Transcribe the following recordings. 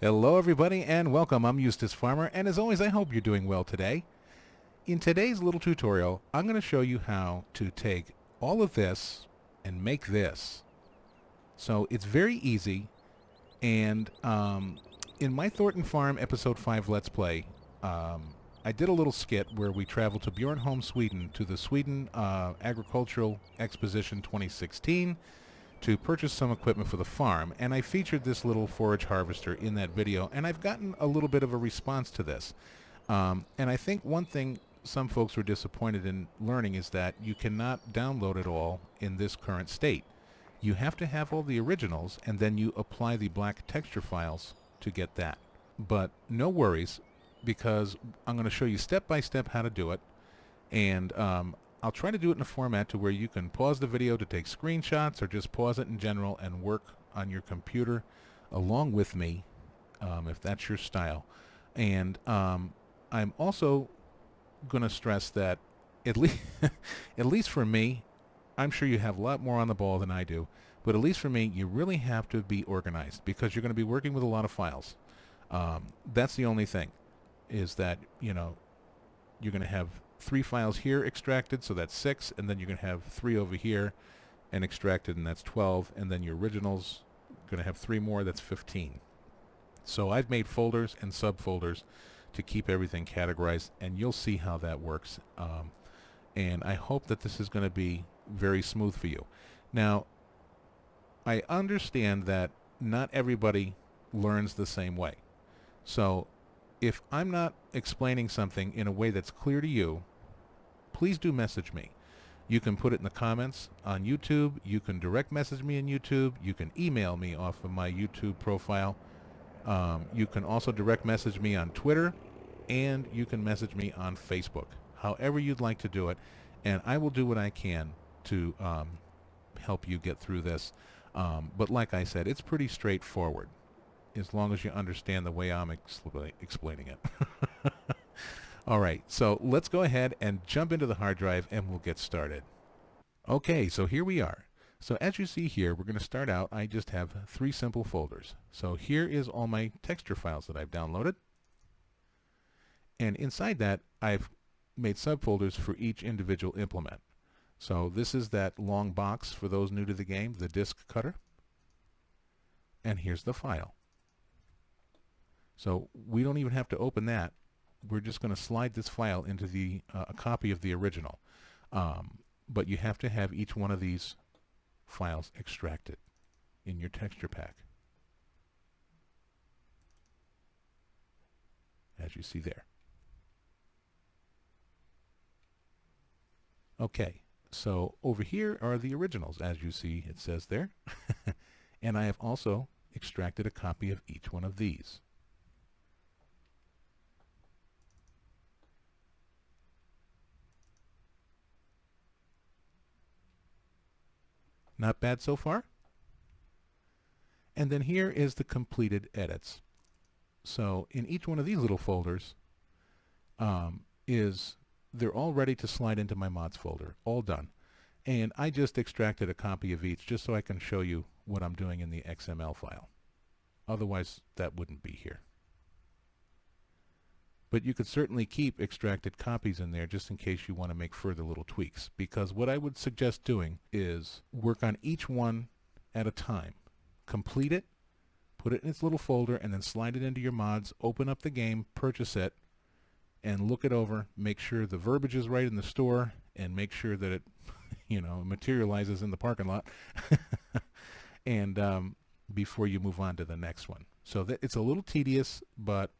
Hello everybody and welcome. I'm Eustace Pharmer, and as always I hope you're doing well today. In today's little tutorial I'm going to show you how to take all of this and make this. So it's very easy, and in my Thornton Farm episode 5 Let's Play I did a little skit where we traveled to Bjornholm, Sweden to the Sweden Agricultural Exposition 2016 to purchase some equipment for the farm, and I featured this little forage harvester in that video, and I've gotten a little bit of a response to this. And I think one thing some folks were disappointed in learning is that you cannot download it all in this current state. You have to have all the originals, and then you apply the black texture files to get that. But no worries, because I'm going to show you step by step how to do it, and I'll try to do it in a format to where you can pause the video to take screenshots or just pause it in general and work on your computer along with me, if that's your style. And I'm also going to stress that at least for me, I'm sure you have a lot more on the ball than I do, but at least for me, you really have to be organized because you're going to be working with a lot of files. That's the only thing, is that, you know, you're going to have 3 files here extracted, so that's 6, and then you're going to have 3 over here and extracted, and that's 12, and then your originals going to have 3 more, that's 15. So I've made folders and subfolders to keep everything categorized, and you'll see how that works. And I hope that this is going to be very smooth for you. Now, I understand that not everybody learns the same way. So if I'm not explaining something in a way that's clear to you, please do message me. You can put it in the comments on YouTube, you can direct message me on YouTube, you can email me off of my YouTube profile, you can also direct message me on Twitter, and you can message me on Facebook. However you'd like to do it, and I will do what I can to help you get through this. But like I said, it's pretty straightforward, as long as you understand the way I'm explaining it. Alright, so let's go ahead and jump into the hard drive and we'll get started. Okay, so here we are. So as you see here, we're going to start out, I just have 3 simple folders. So here is all my texture files that I've downloaded. And inside that, I've made subfolders for each individual implement. So this is that long box for those new to the game, the disk cutter. And here's the file. So we don't even have to open that. We're just going to slide this file into the a copy of the original. But you have to have each one of these files extracted in your texture pack, as you see there. Okay, so over here are the originals, as you see it says there. And I have also extracted a copy of each one of these. Not bad so far. And then here is the completed edits. So in each one of these little folders they're all ready to slide into my mods folder, all done. And I just extracted a copy of each just so I can show you what I'm doing in the XML file. Otherwise that wouldn't be here. But you could certainly keep extracted copies in there just in case you want to make further little tweaks, because what I would suggest doing is work on each one at a time. Complete it, put it in its little folder, and then slide it into your mods, open up the game, purchase it, and look it over, make sure the verbiage is right in the store, and make sure that it materializes in the parking lot and before you move on to the next one. So that it's a little tedious, but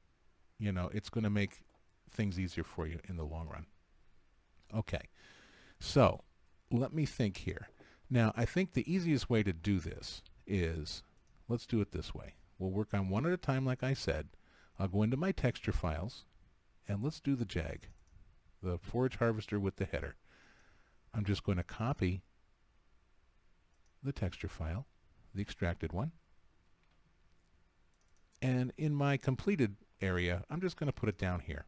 it's going to make things easier for you in the long run. Okay, so let me think here. Now, I think the easiest way to do this is, let's do it this way. We'll work on one at a time, like I said. I'll go into my texture files, and let's do the JAG, the Forage Harvester with the header. I'm just going to copy the texture file, the extracted one, and in my completed area, I'm just going to put it down here.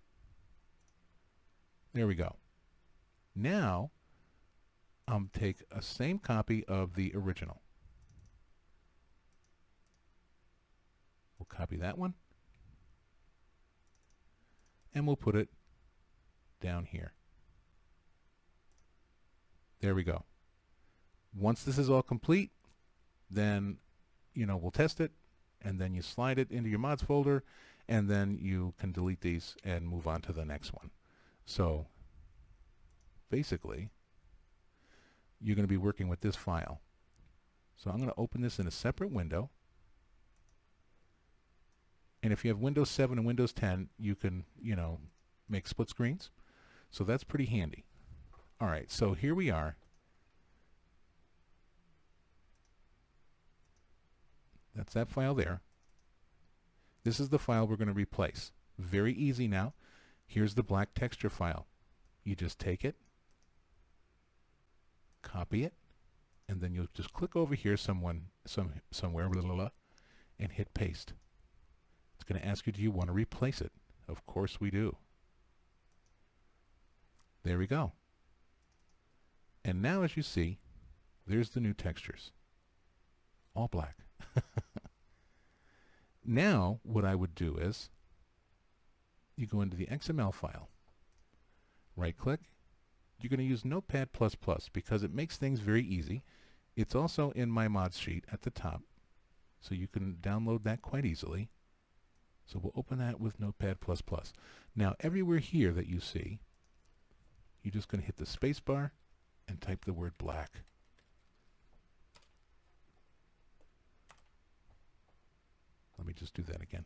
There we go. Now, I'll take a same copy of the original. We'll copy that one, and we'll put it down here. There we go. Once this is all complete, then we'll test it, and then you slide it into your mods folder, and then you can delete these and move on to the next one. So basically, you're going to be working with this file. So I'm going to open this in a separate window. And if you have Windows 7 and Windows 10, you can, make split screens. So that's pretty handy. All right, so here we are. That's that file there. This is the file we're going to replace. Very easy now. Here's the black texture file. You just take it, copy it, and then you'll just click over here somewhere, blah, blah, blah, and hit paste. It's going to ask you, do you want to replace it? Of course we do. There we go. And now, as you see, there's the new textures. All black. Now, what I would do is, you go into the XML file, right-click. You're going to use Notepad++ because it makes things very easy. It's also in my mods sheet at the top, so you can download that quite easily. So we'll open that with Notepad++. Now, everywhere here that you see, you're just going to hit the space bar and type the word black. Let me just do that again.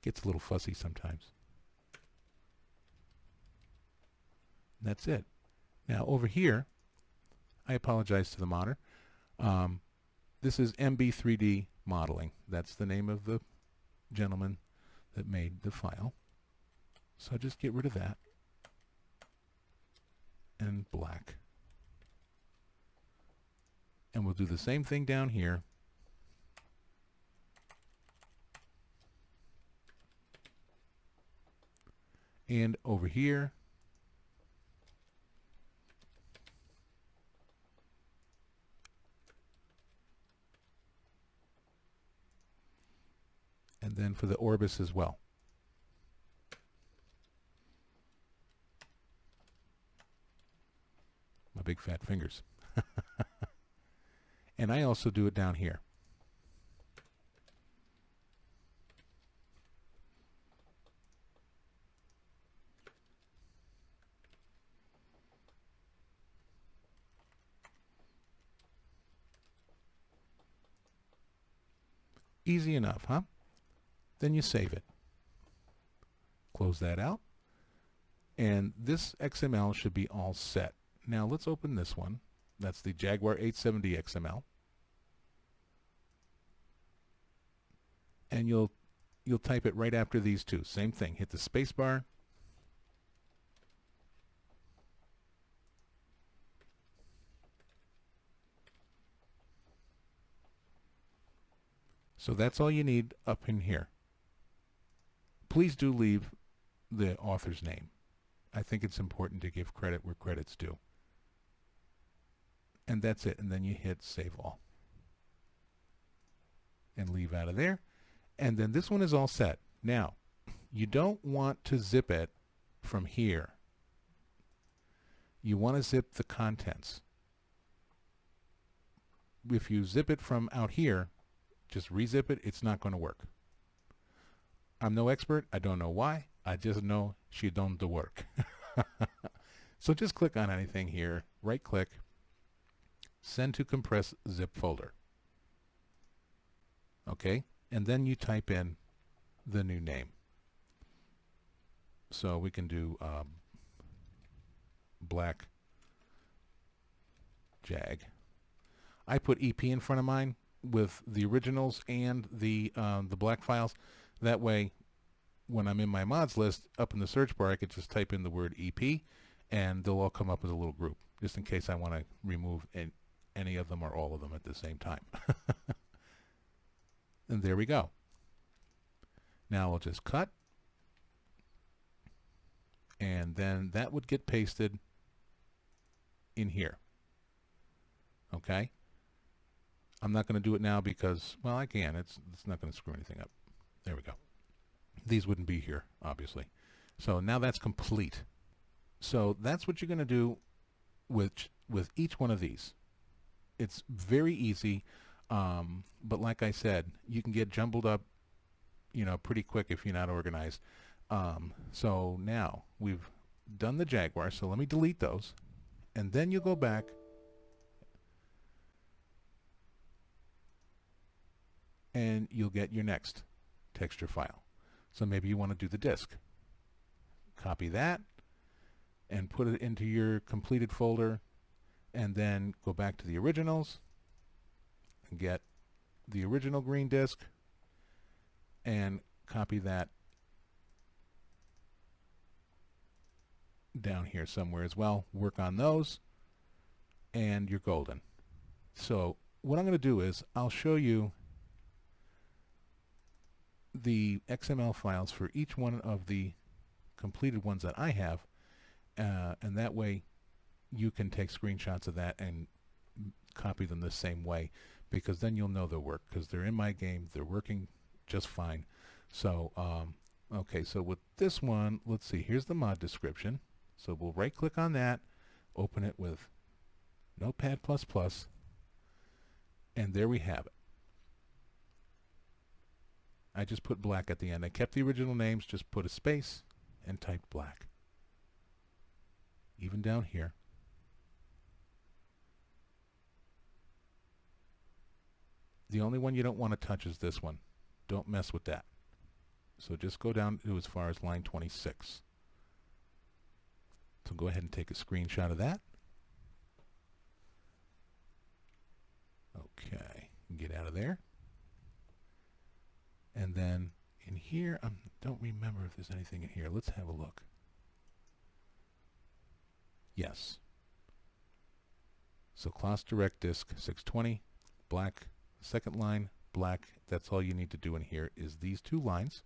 Gets a little fussy sometimes. That's it. Now over here, I apologize to the modder. This is MB3D modeling. That's the name of the gentleman that made the file. So just get rid of that. And black. And we'll do the same thing down here. And over here. And then for the orbis as well. My big fat fingers. And I also do it down here. Easy enough, huh? Then you save it. Close that out. And this XML should be all set. Now let's open this one. That's the Jaguar 870 XML. And you'll type it right after these two. Same thing. Hit the space bar. So that's all you need up in here. Please do leave the author's name. I think it's important to give credit where credit's due. And that's it. And then you hit Save All. And leave out of there. And then this one is all set. Now, you don't want to zip it from here. You want to zip the contents. If you zip it from out here, just rezip it, it's not going to work. I'm no expert. I don't know why. I just know she done the work. So just click on anything here, right click, send to compress zip folder. Okay, and then you type in the new name. So we can do black jag. I put EP in front of mine with the originals and the black files. That way, when I'm in my mods list, up in the search bar, I could just type in the word EP, and they'll all come up as a little group, just in case I want to remove any of them or all of them at the same time. And there we go. Now we'll just cut, and then that would get pasted in here. Okay? I'm not going to do it now because, well, I can. It's not going to screw anything up. There we go. These wouldn't be here, obviously. So now that's complete. So that's what you're going to do with each one of these. It's very easy, but like I said, you can get jumbled up, pretty quick if you're not organized. So now we've done the Jaguar, so let me delete those, and then you go back and you'll get your next texture file. So maybe you want to do the disk. Copy that and put it into your completed folder, and then go back to the originals and get the original green disk and copy that down here somewhere as well. Work on those and you're golden. So what I'm going to do is I'll show you the XML files for each one of the completed ones that I have, and that way you can take screenshots of that and copy them the same way, because then you'll know their work, because they're in my game, they're working just fine. So okay, so with this one, let's see, here's the mod description. So we'll right click on that, open it with Notepad++, and there we have it. I just put black at the end. I kept the original names, just put a space and typed black. Even down here. The only one you don't want to touch is this one. Don't mess with that. So just go down to as far as line 26. So go ahead and take a screenshot of that. Okay, get out of there. And then in here, I don't remember if there's anything in here. Let's have a look. Yes. So Claas Direct Disk 620, black, second line, black. That's all you need to do in here is these two lines.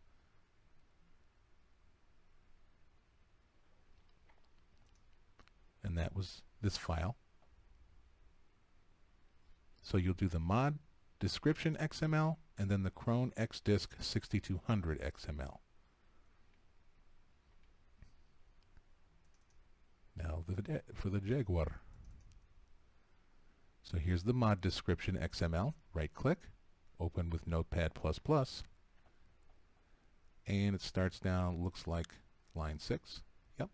And that was this file. So you'll do the mod description XML and then the Chrome XDisk 6200 XML. Now for the Jaguar. So here's the mod description XML. Right click, open with Notepad++, and it starts down, looks like line 6. Yep.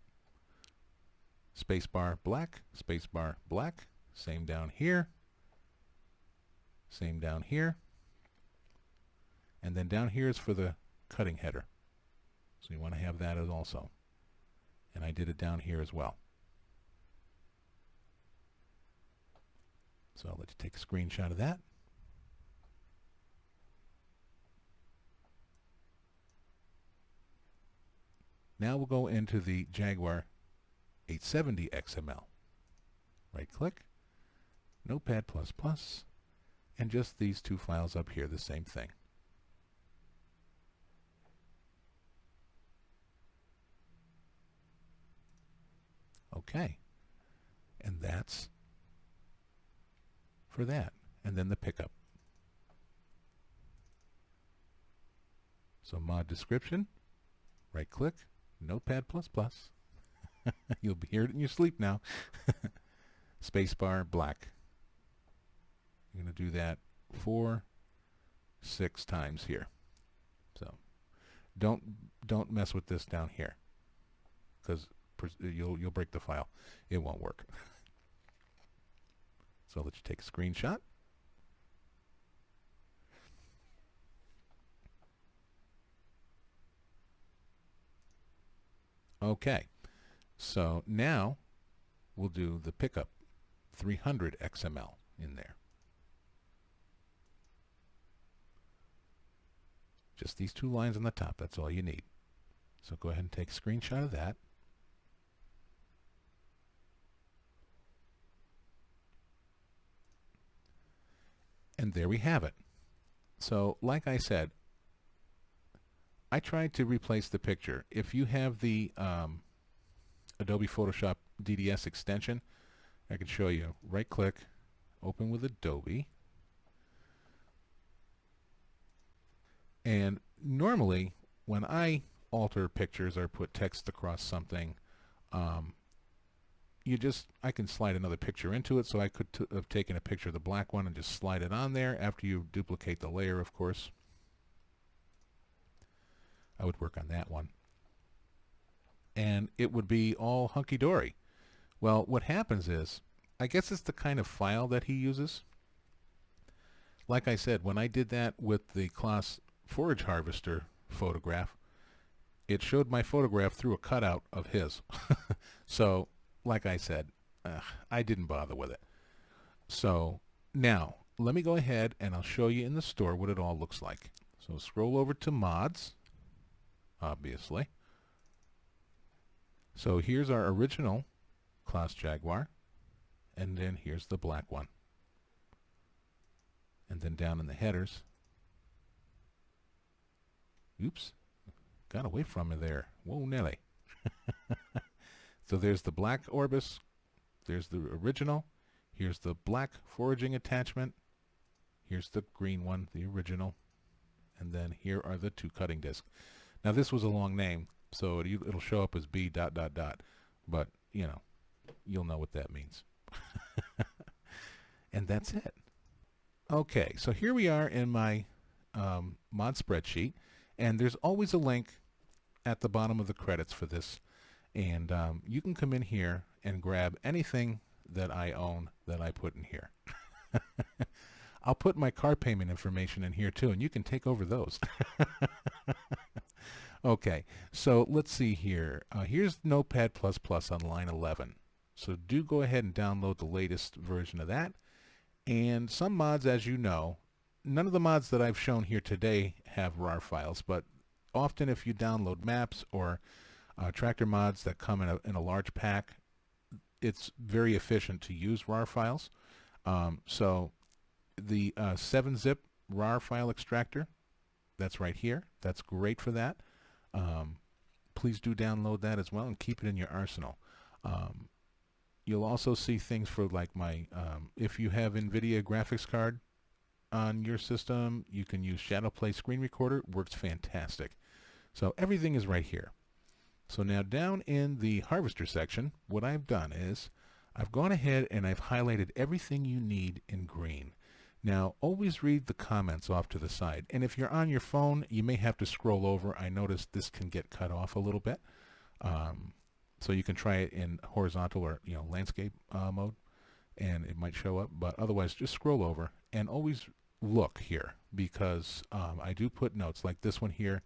Spacebar black, spacebar black. Same down here. Same down here. And then down here is for the cutting header. So you want to have that as also. And I did it down here as well. So I'll let you take a screenshot of that. Now we'll go into the Jaguar 870 XML. Right click, Notepad++, and just these two files up here, the same thing. Okay, and that's for that, and then the pickup. So mod description, right click, Notepad++. You'll be hearing it in your sleep now. Spacebar black. You're going to do that 6 times here. So don't mess with this down here, because you'll break the file. It won't work. So I'll let you take a screenshot. Okay, so now we'll do the pickup 300 XML in there. Just these two lines on the top, that's all you need. So go ahead and take a screenshot of that. And there we have it. So like I said, I tried to replace the picture. If you have the Adobe Photoshop DDS extension, I can show you. Right click, open with Adobe, And normally, when I alter pictures or put text across something, I can slide another picture into it, so I could have taken a picture of the black one and just slide it on there after you duplicate the layer, of course. I would work on that one. And it would be all hunky-dory. Well, what happens is, I guess it's the kind of file that he uses. Like I said, when I did that with the Claas Forage Harvester photograph, it showed my photograph through a cutout of his. So, like I said, I didn't bother with it. So, now, let me go ahead and I'll show you in the store what it all looks like. So, scroll over to Mods, obviously. So, here's our original Claas Jaguar, and then here's the black one. And then down in the headers, oops, got away from me there. Whoa, Nelly. So there's the black Orbis, there's the original, here's the black foraging attachment, here's the green one, the original, and then here are the two cutting discs. Now this was a long name, so it'll show up as B ... but you know, you'll know what that means. And that's it. Okay, so here we are in my mod spreadsheet, and there's always a link at the bottom of the credits for this, and you can come in here and grab anything that I own that I put in here. I'll put my car payment information in here too, and you can take over those. Okay, so let's see here. Here's Notepad++ on line 11. So do go ahead and download the latest version of that. And some mods, as you know, none of the mods that I've shown here today have RAR files, but often if you download maps or tractor mods that come in a large pack, it's very efficient to use RAR files. So the 7-zip RAR file extractor, that's right here. That's great for that. Please do download that as well and keep it in your arsenal. You'll also see things for like my, if you have NVIDIA graphics card on your system, you can use Shadowplay screen recorder. Works fantastic. So everything is right here. So now down in the harvester section, what I've done is I've gone ahead and I've highlighted everything you need in green. Now always read the comments off to the side. And if you're on your phone, you may have to scroll over. I noticed this can get cut off a little bit. So you can try it in horizontal or landscape mode, and it might show up. But otherwise, just scroll over and always look here, because I do put notes like this one here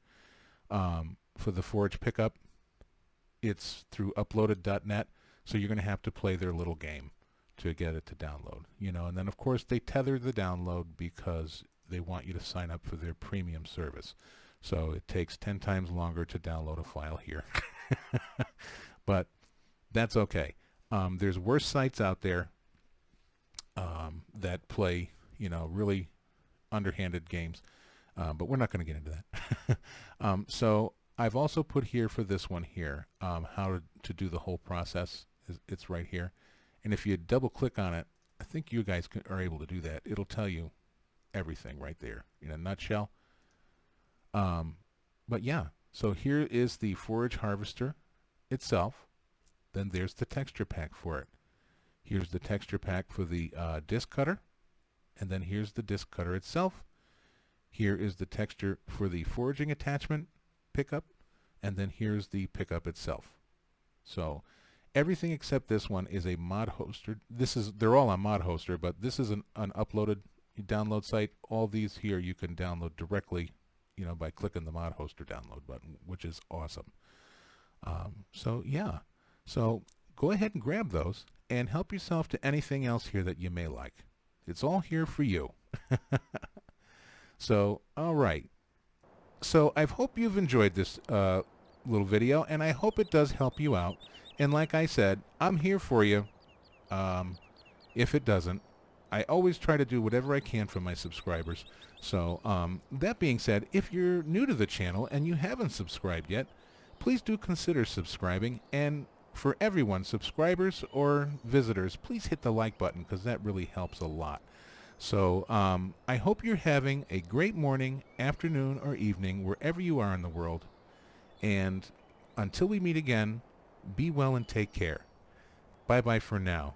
for the Forage pickup. It's through uploaded.net, so you're going to have to play their little game to get it to download. And then of course they tether the download because they want you to sign up for their premium service. So it takes 10 times longer to download a file here. But that's okay. There's worse sites out there that play, really underhanded games. But we're not going to get into that. So I've also put here for this one here how to do the whole process. It's right here. And if you double click on it, I think you guys are able to do that. It'll tell you everything right there in a nutshell. But yeah, so here is the Forage Harvester itself. Then there's the texture pack for it. Here's the texture pack for the disc cutter. And then here's the disc cutter itself. Here is the texture for the foraging attachment pickup. And then here's the pickup itself. So everything except this one is a mod hoster. They're all on mod hoster, but this is an uploaded download site. All these here you can download directly, by clicking the mod hoster download button, which is awesome. So yeah, so go ahead and grab those and help yourself to anything else here that you may like. It's all here for you. So, all right. So I hope you've enjoyed this little video, and I hope it does help you out. And like I said, I'm here for you. If it doesn't, I always try to do whatever I can for my subscribers. So that being said, if you're new to the channel and you haven't subscribed yet, please do consider subscribing. And for everyone, subscribers or visitors, please hit the like button, because that really helps a lot. So I hope you're having a great morning, afternoon, or evening, wherever you are in the world. And until we meet again, be well and take care. Bye-bye for now.